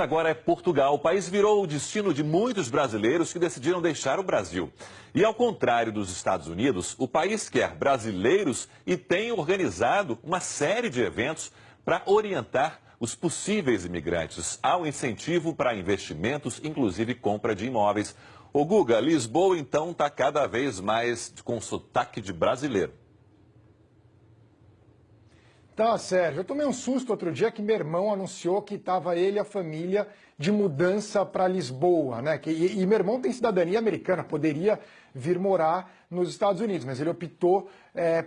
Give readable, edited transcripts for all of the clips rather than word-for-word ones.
Agora é Portugal. O país virou o destino de muitos brasileiros que decidiram deixar o Brasil. E ao contrário dos Estados Unidos, o país quer brasileiros e tem organizado uma série de eventos para orientar os possíveis imigrantes ao incentivo para investimentos, inclusive compra de imóveis. Ô Guga, Lisboa então está cada vez mais com sotaque de brasileiro. Tá, Sérgio. Eu tomei um susto outro dia que meu irmão anunciou que estava ele e a família de mudança para Lisboa, né? E meu irmão tem cidadania americana, poderia vir morar nos Estados Unidos, mas ele optou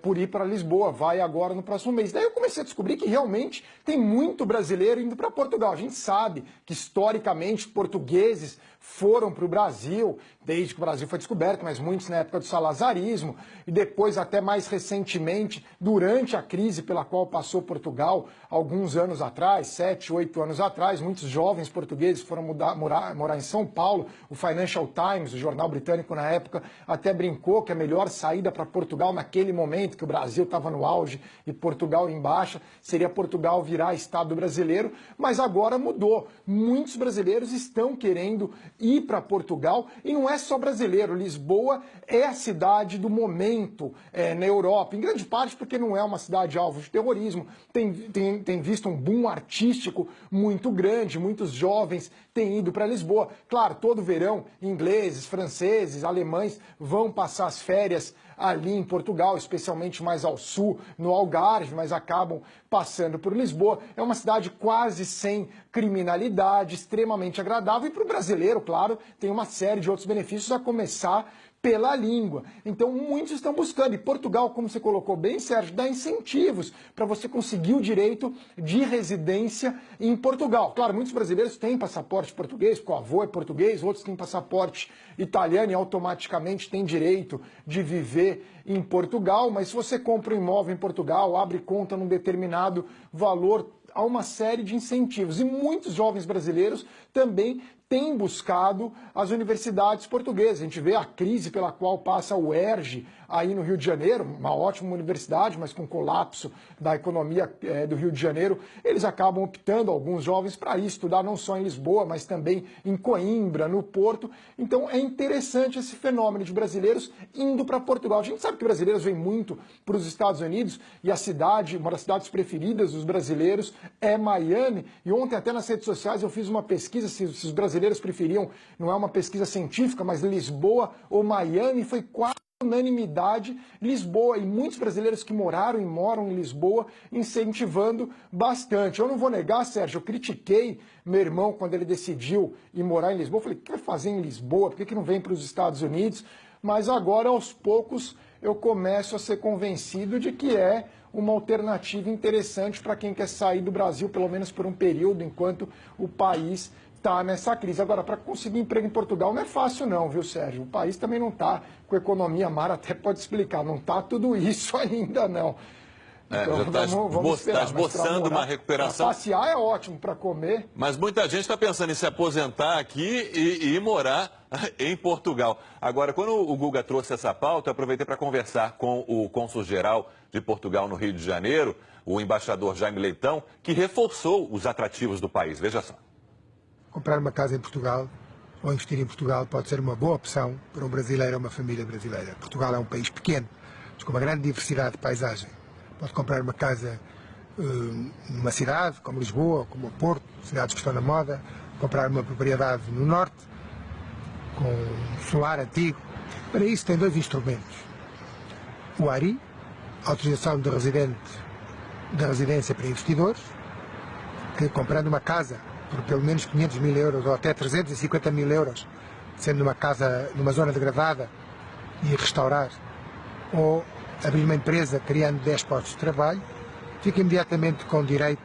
por ir para Lisboa, vai agora no próximo mês. Daí eu comecei a descobrir que realmente tem muito brasileiro indo para Portugal. A gente sabe que historicamente portugueses foram para o Brasil, desde que o Brasil foi descoberto, mas muitos na época do salazarismo, e depois até mais recentemente, durante a crise pela qual passou Portugal, alguns anos atrás, 7, 8 anos atrás, muitos jovens portugueses foram morar em São Paulo. O Financial Times, o jornal britânico na época, até brincou que a melhor saída para Portugal naquele momento, que o Brasil estava no auge e Portugal em baixa, seria Portugal virar Estado brasileiro, mas agora mudou. Muitos brasileiros estão querendo ir para Portugal, e não é só brasileiro. Lisboa é a cidade do momento na Europa, em grande parte porque não é uma cidade alvo de terrorismo, tem visto um boom artístico muito grande, muitos jovens têm ido para Lisboa. Claro, todo verão, ingleses, franceses, alemães vão passar as férias ali em Portugal, especialmente mais ao sul, no Algarve, mas acabam passando por Lisboa. É uma cidade quase sem criminalidade, extremamente agradável, e para o brasileiro, claro, tem uma série de outros benefícios, a começar pela língua. Então, muitos estão buscando. E Portugal, como você colocou bem, Sérgio, dá incentivos para você conseguir o direito de residência em Portugal. Claro, muitos brasileiros têm passaporte português, porque o avô é português, outros têm passaporte italiano e automaticamente têm direito de viver em Portugal. Mas se você compra um imóvel em Portugal, abre conta num determinado valor, há uma série de incentivos. E muitos jovens brasileiros também têm buscado as universidades portuguesas. A gente vê a crise pela qual passa o UERJ aí no Rio de Janeiro, uma ótima universidade, mas com colapso da economia do Rio de Janeiro, eles acabam optando, alguns jovens, para ir estudar não só em Lisboa, mas também em Coimbra, no Porto. Então é interessante esse fenômeno de brasileiros indo para Portugal. A gente sabe que brasileiros vêm muito para os Estados Unidos, e a cidade, uma das cidades preferidas dos brasileiros é Miami. E ontem até nas redes sociais eu fiz uma pesquisa se os brasileiros preferiam, não é uma pesquisa científica, mas Lisboa ou Miami, foi quase unanimidade Lisboa, e muitos brasileiros que moraram e moram em Lisboa incentivando bastante. Eu não vou negar, Sérgio, eu critiquei meu irmão quando ele decidiu ir morar em Lisboa. Eu falei, o que vai fazer em Lisboa? Por que não vem para os Estados Unidos? Mas agora, aos poucos, eu começo a ser convencido de que é uma alternativa interessante para quem quer sair do Brasil, pelo menos por um período, enquanto o país está nessa crise. Agora, para conseguir emprego em Portugal não é fácil não, viu, Sérgio? O país também não está com economia, a Mara até pode explicar, não está tudo isso ainda não. Então, está esboçando uma recuperação. Para passear é ótimo, para comer. Mas muita gente está pensando em se aposentar aqui e ir morar em Portugal. Agora, quando o Guga trouxe essa pauta, eu aproveitei para conversar com o cônsul-geral de Portugal no Rio de Janeiro, o embaixador Jaime Leitão, que reforçou os atrativos do país. Veja só. Comprar uma casa em Portugal ou investir em Portugal pode ser uma boa opção para um brasileiro ou uma família brasileira. Portugal é um país pequeno, mas com uma grande diversidade de paisagem. Pode comprar uma casa numa cidade como Lisboa, como o Porto, cidades que estão na moda, comprar uma propriedade no norte, com solar antigo. Para isso tem dois instrumentos. O ARI, autorização de residência para investidores, que comprando uma casa por pelo menos 500 mil euros ou até 350 mil euros, sendo uma casa numa zona degradada, e restaurar, ou abrir uma empresa criando 10 postos de trabalho, fica imediatamente com direito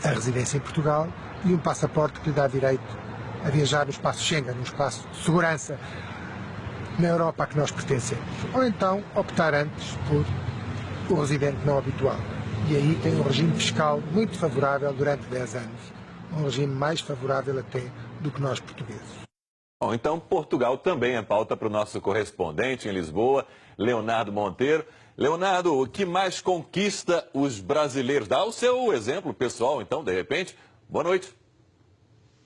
à residência em Portugal e um passaporte que lhe dá direito a viajar no espaço Schengen, no espaço de segurança na Europa a que nós pertencemos. Ou então optar antes por o residente não habitual. E aí tem um regime fiscal muito favorável durante 10 anos. Um regime mais favorável até do que nós portugueses. Bom, então Portugal também é pauta para o nosso correspondente em Lisboa, Leonardo Monteiro. Leonardo, o que mais conquista os brasileiros? Dá o seu exemplo pessoal, então, de repente. Boa noite.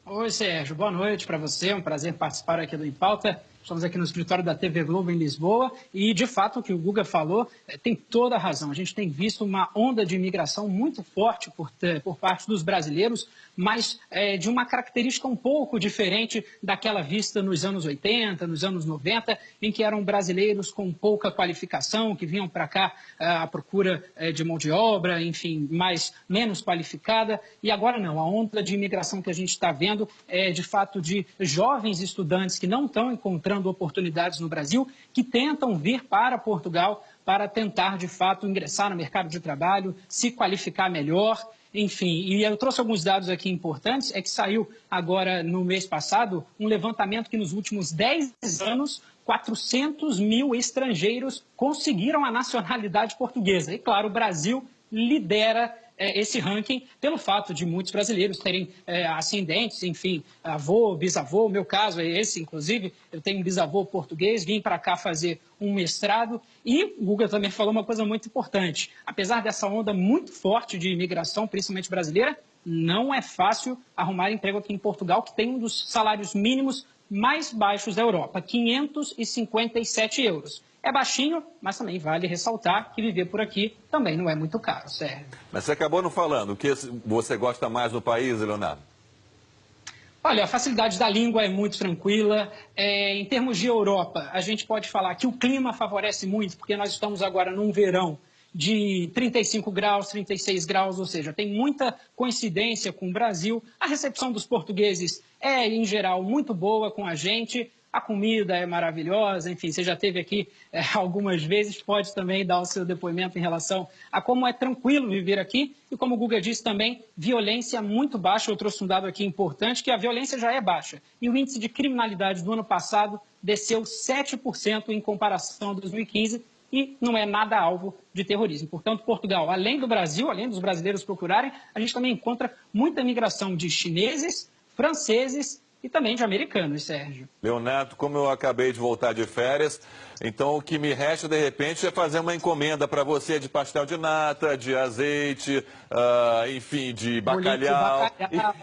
Oi, Sérgio. Boa noite para você. É um prazer participar aqui do Em Pauta. Estamos aqui no escritório da TV Globo em Lisboa e, de fato, o que o Guga falou tem toda a razão. A gente tem visto uma onda de imigração muito forte por parte dos brasileiros, mas de uma característica um pouco diferente daquela vista nos anos 80, nos anos 90, em que eram brasileiros com pouca qualificação, que vinham para cá à procura de mão de obra, enfim, menos qualificada. E agora não, a onda de imigração que a gente está vendo é, de fato, de jovens estudantes que não estão encontrando oportunidades no Brasil, que tentam vir para Portugal para tentar, de fato, ingressar no mercado de trabalho, se qualificar melhor, enfim. E eu trouxe alguns dados aqui importantes, é que saiu agora, no mês passado, um levantamento que nos últimos 10 anos, 400 mil estrangeiros conseguiram a nacionalidade portuguesa. E, claro, o Brasil lidera esse ranking pelo fato de muitos brasileiros terem ascendentes, enfim, avô, bisavô, o meu caso é esse, inclusive, eu tenho um bisavô português, vim para cá fazer um mestrado e o Guga também falou uma coisa muito importante, apesar dessa onda muito forte de imigração, principalmente brasileira, não é fácil arrumar emprego aqui em Portugal, que tem um dos salários mínimos mais baixos da Europa, 557 euros. É baixinho, mas também vale ressaltar que viver por aqui também não é muito caro, Sérgio. Mas você acabou não falando. O que você gosta mais no país, Leonardo? Olha, a facilidade da língua é muito tranquila. Em termos de Europa, a gente pode falar que o clima favorece muito, porque nós estamos agora num verão de 35 graus, 36 graus, ou seja, tem muita coincidência com o Brasil. A recepção dos portugueses é, em geral, muito boa com a gente. A comida é maravilhosa, enfim, você já esteve aqui algumas vezes, pode também dar o seu depoimento em relação a como é tranquilo viver aqui. E como o Guga disse também, violência muito baixa. Eu trouxe um dado aqui importante, que a violência já é baixa. E o índice de criminalidade do ano passado desceu 7% em comparação a 2015 e não é nada alvo de terrorismo. Portanto, Portugal, além do Brasil, além dos brasileiros procurarem, a gente também encontra muita migração de chineses, franceses e também de americanos, Sérgio. Leonardo, como eu acabei de voltar de férias, então o que me resta, de repente, é fazer uma encomenda para você de pastel de nata, de azeite, enfim, de bacalhau,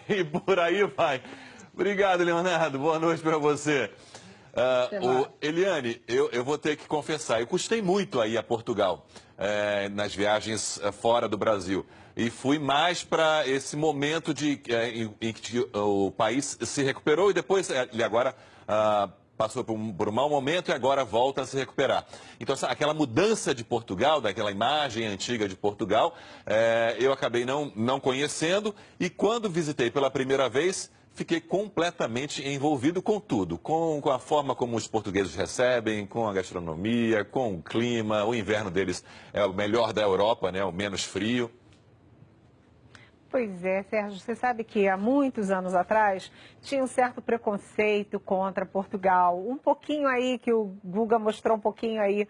e por aí vai. Obrigado, Leonardo. Boa noite para você. Eliane, eu vou ter que confessar, eu custei muito aí a Portugal, nas viagens fora do Brasil. E fui mais para esse momento em que o país se recuperou e depois ele agora passou por um mau momento e agora volta a se recuperar. Então, aquela mudança de Portugal, daquela imagem antiga de Portugal, eu acabei não conhecendo e quando visitei pela primeira vez, fiquei completamente envolvido com tudo, com a forma como os portugueses recebem, com a gastronomia, com o clima. O inverno deles é o melhor da Europa, né? O menos frio. Pois é, Sérgio, você sabe que há muitos anos atrás tinha um certo preconceito contra Portugal. Um pouquinho aí, que o Guga mostrou um pouquinho aí,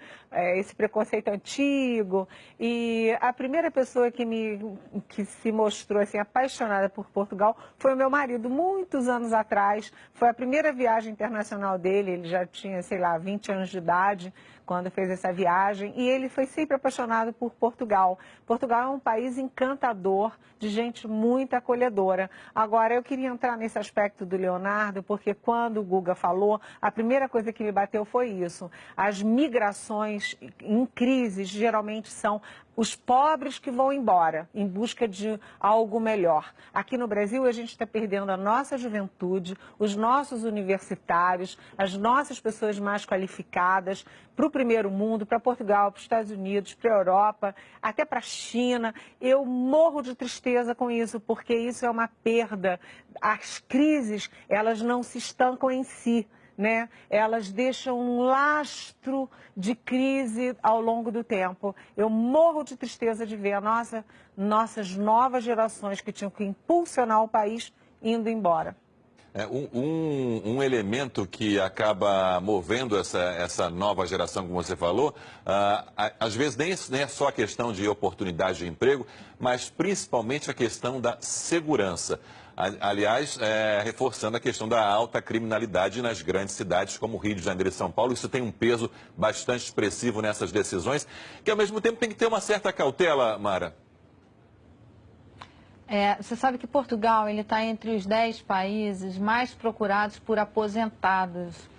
esse preconceito antigo. E a primeira pessoa que se mostrou assim, apaixonada por Portugal foi o meu marido, muitos anos atrás. Foi a primeira viagem internacional dele, ele já tinha, sei lá, 20 anos de idade quando fez essa viagem, e ele foi sempre apaixonado por Portugal. Portugal é um país encantador, de gente muito acolhedora. Agora, eu queria entrar nesse aspecto do Leonardo, porque quando o Guga falou, a primeira coisa que me bateu foi isso. As migrações em crises geralmente são os pobres que vão embora em busca de algo melhor. Aqui no Brasil, a gente está perdendo a nossa juventude, os nossos universitários, as nossas pessoas mais qualificadas para o primeiro mundo, para Portugal, para os Estados Unidos, para a Europa, até para a China. Eu morro de tristeza com isso, porque isso é uma perda. As crises, elas não se estancam em si, né? Elas deixam um lastro de crise ao longo do tempo. Eu morro de tristeza de ver nossas novas gerações que tinham que impulsionar o país indo embora. Um elemento que acaba movendo essa nova geração, como você falou, às vezes nem é só a questão de oportunidade de emprego, mas principalmente a questão da segurança. Aliás, reforçando a questão da alta criminalidade nas grandes cidades como Rio de Janeiro e São Paulo. Isso tem um peso bastante expressivo nessas decisões, que ao mesmo tempo tem que ter uma certa cautela, Mara. Você sabe que Portugal está entre os 10 países mais procurados por aposentados.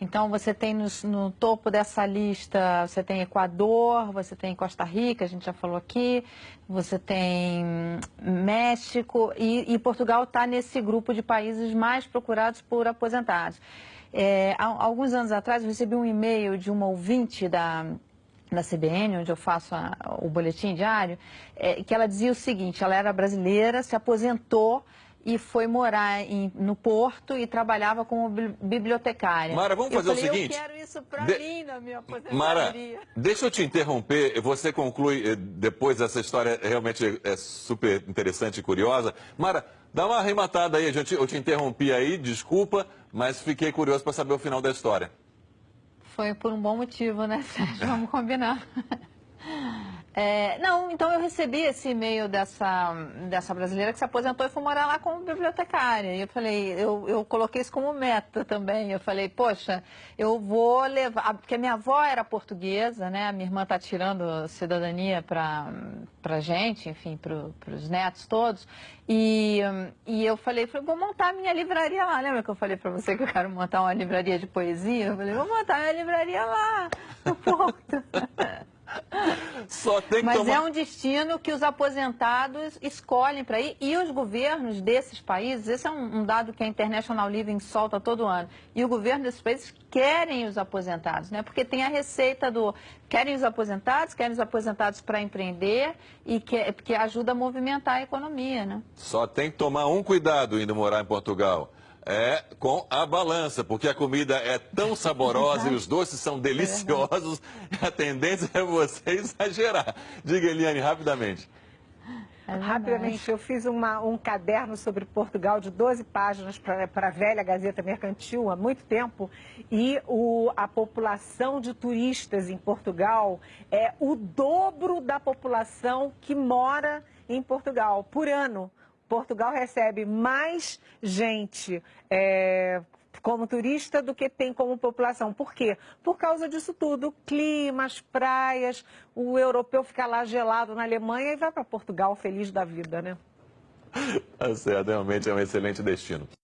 Então, você tem no topo dessa lista, você tem Equador, você tem Costa Rica, a gente já falou aqui, você tem México e Portugal está nesse grupo de países mais procurados por aposentados. Há alguns anos atrás, eu recebi um e-mail de uma ouvinte da CBN, onde eu faço o boletim diário, que ela dizia o seguinte: ela era brasileira, se aposentou e foi morar no Porto e trabalhava como bibliotecária. Mara, vamos fazer o seguinte... Eu quero isso para mim na minha aposentadoria. Mara, deixa eu te interromper, você conclui depois, essa história realmente é super interessante e curiosa. Mara, dá uma arrematada aí, eu te interrompi aí, desculpa, mas fiquei curioso para saber o final da história. Foi por um bom motivo, né, Sérgio? Vamos combinar. Não, então eu recebi esse e-mail dessa brasileira que se aposentou e foi morar lá como bibliotecária. E eu falei, eu coloquei isso como meta também. Eu falei, poxa, eu vou levar... Porque a minha avó era portuguesa, né? A minha irmã está tirando cidadania para gente, enfim, para os netos todos. E eu falei, vou montar a minha livraria lá. Lembra que eu falei para você que eu quero montar uma livraria de poesia? Eu falei, vou montar minha livraria lá, no Porto. Mas é um destino que os aposentados escolhem para ir e os governos desses países, esse é um dado que a International Living solta todo ano, e o governo desses países querem os aposentados, né? Porque tem a receita querem os aposentados para empreender e que ajuda a movimentar a economia, né? Só tem que tomar um cuidado indo morar em Portugal. Com a balança, porque a comida é tão saborosa e os doces são deliciosos, a tendência é você exagerar. Diga, Eliane, rapidamente. Rapidamente, eu fiz um caderno sobre Portugal de 12 páginas para a velha Gazeta Mercantil há muito tempo e a população de turistas em Portugal é o dobro da população que mora em Portugal por ano. Portugal recebe mais gente como turista do que tem como população. Por quê? Por causa disso tudo, clima, as praias, o europeu fica lá gelado na Alemanha e vai para Portugal feliz da vida, né? Tá certo, realmente é um excelente destino.